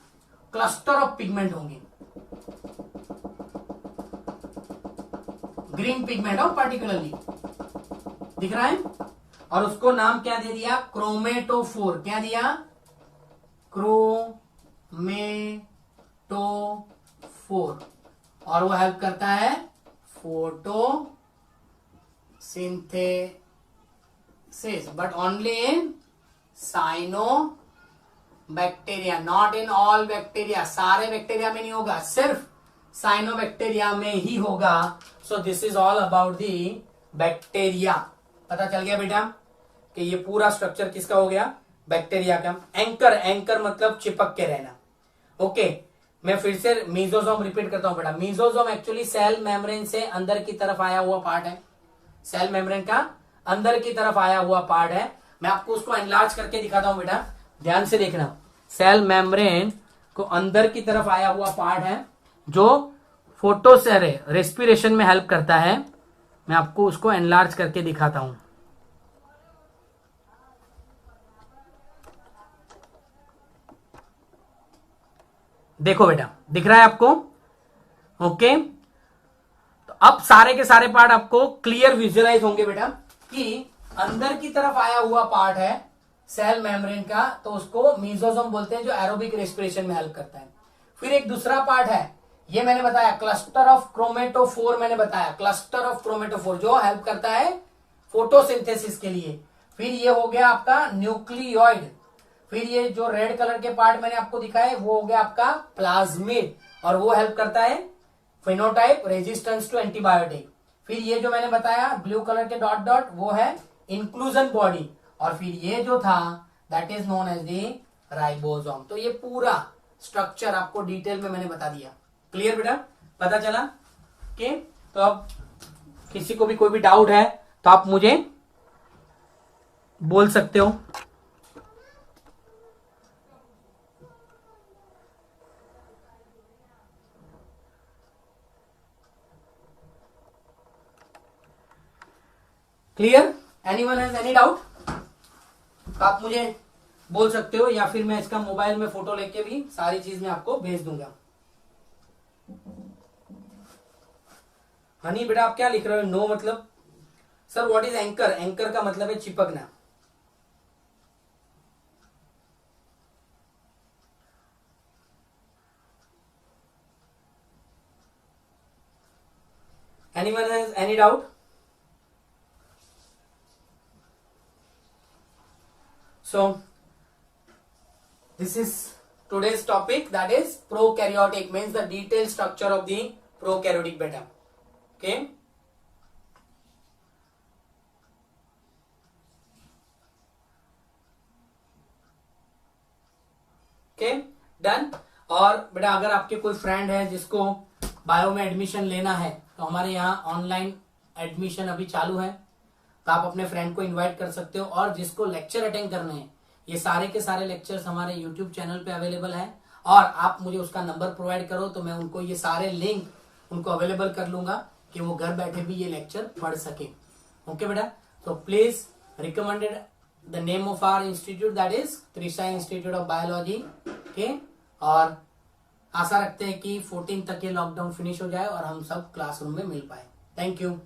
क्लस्टर ऑफ पिगमेंट होंगे, ग्रीन पिगमेंट ऑफ पर्टिकुलरली दिख रहा है, और उसको नाम क्या दे दिया, क्रोमेटोफोर। क्या दिया, क्रोमेटोफोर। और वो हेल्प करता है photosynthesis, but only in cyanobacteria, not in all bacteria. सारे बैक्टीरिया में नहीं होगा, सिर्फ साइनोबैक्टीरिया में ही होगा। सो this is all about the bacteria. पता चल गया बेटा कि ये पूरा स्ट्रक्चर किसका हो गया, बैक्टीरिया का। एंकर, एंकर मतलब चिपक के रहना। ओके, मैं फिर से मीजोजोम रिपीट करता हूं बेटा। मीजोजोम एक्चुअली सेल मेम्ब्रेन से अंदर की तरफ आया हुआ पार्ट है, सेल मेम्ब्रेन का अंदर की तरफ आया हुआ पार्ट है। मैं आपको उसको एनलार्ज करके दिखाता हूं बेटा, ध्यान से देखना। सेल मेम्ब्रेन को अंदर की तरफ आया हुआ पार्ट है जो रेस्पिरेशन में हेल्प करता है। मैं आपको उसको एनलार्ज करके दिखाता हूं। देखो बेटा, दिख रहा है आपको, ओके। तो अब सारे के सारे पार्ट आपको क्लियर विजुअलाइज होंगे बेटा कि अंदर की तरफ आया हुआ पार्ट है सेल मेम्ब्रेन का, तो उसको मीजोसोम बोलते हैं, जो एरोबिक रेस्पिरेशन में हेल्प करता है। फिर एक दूसरा पार्ट है, ये मैंने बताया क्लस्टर ऑफ क्रोमेटोफोर, मैंने बताया क्लस्टर ऑफ क्रोमेटोफोर जो हेल्प करता है फोटोसिंथेसिस के लिए। फिर ये हो गया आपका न्यूक्लियोइड। फिर ये जो रेड कलर के पार्ट मैंने आपको दिखाए वो हो गया आपका प्लाज्मिड, और वो हेल्प करता है फिनोटाइप, रेजिस्टेंस टू एंटीबायोटिक। फिर ये जो मैंने बताया ब्लू कलर के डॉट डॉट, वो है इंक्लूजन बॉडी। और फिर ये जो था that is known as the ribosome. तो ये पूरा स्ट्रक्चर आपको डिटेल में मैंने बता दिया। क्लियर बेटा, पता चला? ओके, तो अब किसी को भी कोई भी डाउट है तो आप मुझे बोल सकते हो। Clear? Anyone has any doubt तो आप मुझे बोल सकते हो, या फिर मैं इसका मोबाइल में फोटो लेके भी सारी चीज मैं आपको भेज दूंगा। हनी बेटा आप क्या लिख रहे हो? नो मतलब sir what is anchor? Anchor का मतलब है चिपकना। Anyone has any doubt? So this is today's topic, that is prokaryotic, means the detailed structure of the prokaryotic beta. Okay, okay, done. और बेटा अगर आपके कोई फ्रेंड है जिसको बायो में एडमिशन लेना है तो हमारे यहाँ ऑनलाइन एडमिशन अभी चालू है, तो आप अपने फ्रेंड को इनवाइट कर सकते हो। और जिसको लेक्चर अटेंड करने हैं, ये सारे के सारे लेक्चर्स हमारे यूट्यूब चैनल पे अवेलेबल हैं, और आप मुझे उसका नंबर प्रोवाइड करो तो मैं उनको ये सारे लिंक उनको अवेलेबल कर लूंगा कि वो घर बैठे भी ये लेक्चर पढ़ सके। ओके बेटा, तो please recommended the name of our institute, that is Trisha institute of biology. Okay, और आशा रखते हैं कि 14 तक ये लॉकडाउन फिनिश हो जाए और हम सब क्लासरूम में मिल पाए। Thank you.